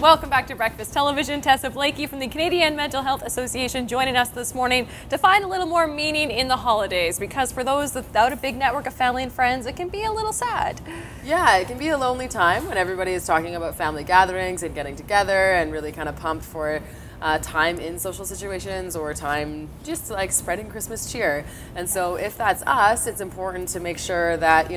Welcome back to Breakfast Television. Tessa Blakey from the Canadian Mental Health Association joining us this morning to find a little more meaning in the holidays, because for those without a big network of family and friends, it can be a little sad. Yeah, it can be a lonely time when everybody is talking about family gatherings and getting together and really kind of pumped for time in social situations or time just like spreading Christmas cheer. And so if that's us, it's important to make sure that,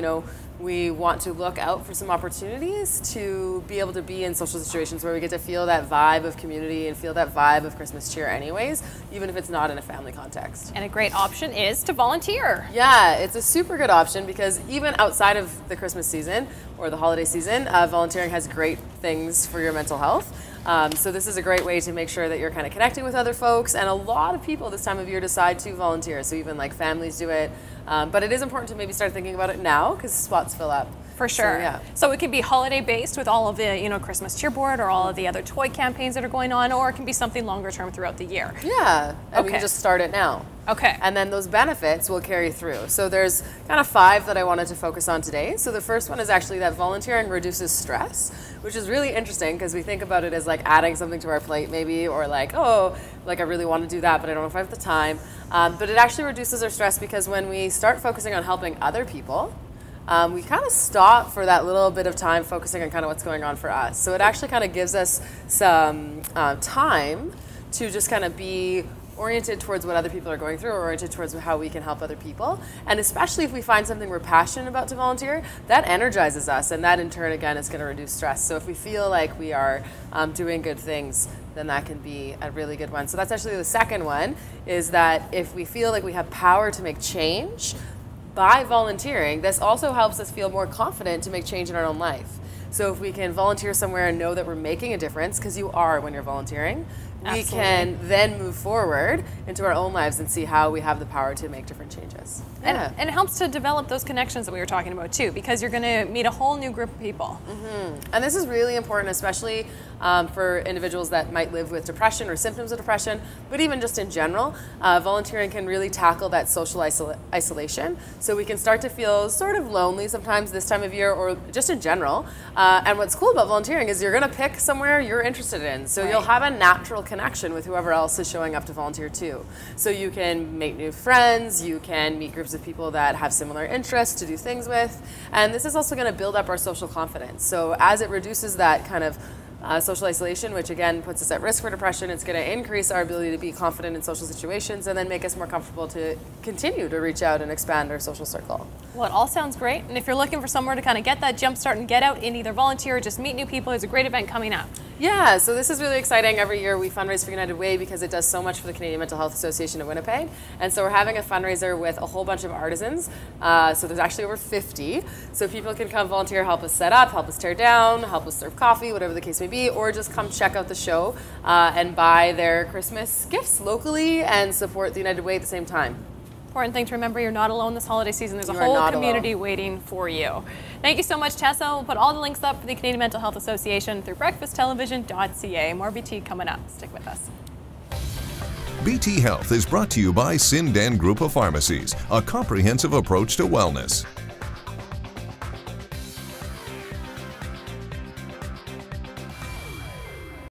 we want to look out for some opportunities to be able to be in social situations where we get to feel that vibe of community and feel that vibe of Christmas cheer anyways, even if it's not in a family context. And a great option is to volunteer. Yeah, it's a super good option because even outside of the Christmas season or the holiday season, volunteering has great things for your mental health. So this is a great way to make sure that you're kind of connecting with other folks, and a lot of people this time of year decide to volunteer, so even like families do it. But it is important to maybe start thinking about it now because spots fill up. For sure. So, yeah. So it can be holiday based with all of the Christmas cheer board or all of the other toy campaigns that are going on, or it can be something longer term throughout the year. Yeah, and we can just start it now. Okay. And then those benefits will carry through. So there's kind of 5 that I wanted to focus on today. So the first one is actually that volunteering reduces stress, which is really interesting because we think about it as like adding something to our plate maybe, or like, oh, like I really want to do that, but I don't know if I have the time. But it actually reduces our stress because when we start focusing on helping other people, we kind of stop for that little bit of time focusing on kind of what's going on for us. So it actually kind of gives us some time to just kind of be oriented towards what other people are going through, or oriented towards how we can help other people. And especially if we find something we're passionate about to volunteer, that energizes us, and that in turn again is going to reduce stress. So if we feel like we are doing good things, then that can be a really good one. So that's actually the second one, is that if we feel like we have power to make change by volunteering, this also helps us feel more confident to make change in our own life. So if we can volunteer somewhere and know that we're making a difference, because you are when you're volunteering, we can then move forward into our own lives and see how we have the power to make different changes. Yeah. And it helps to develop those connections that we were talking about too, because you're going to meet a whole new group of people. And this is really important, especially for individuals that might live with depression or symptoms of depression, but even just in general. Volunteering can really tackle that social isolation. So we can start to feel sort of lonely sometimes this time of year, or just in general. And what's cool about volunteering is you're going to pick somewhere you're interested in. So you'll have a natural connection with whoever else is showing up to volunteer too. So you can make new friends, you can meet groups of people that have similar interests to do things with, and this is also going to build up our social confidence. So as it reduces that kind of social isolation, which again puts us at risk for depression, it's going to increase our ability to be confident in social situations and then make us more comfortable to continue to reach out and expand our social circle. Well, it all sounds great, and if you're looking for somewhere to kind of get that jump start and get out and either volunteer or just meet new people, there's a great event coming up. Yeah, so this is really exciting. Every year we fundraise for United Way because it does so much for the Canadian Mental Health Association of Winnipeg. And so we're having a fundraiser with a whole bunch of artisans. So there's actually over 50. So people can come volunteer, help us set up, help us tear down, help us serve coffee, whatever the case may be, or just come check out the show and buy their Christmas gifts locally and support the United Way at the same time. Important thing to remember, you're not alone this holiday season. There's a whole community waiting for you. Thank you so much, Tessa. We'll put all the links up for the Canadian Mental Health Association through breakfasttelevision.ca. More BT coming up. Stick with us. BT Health is brought to you by Sindan Group of Pharmacies, a comprehensive approach to wellness.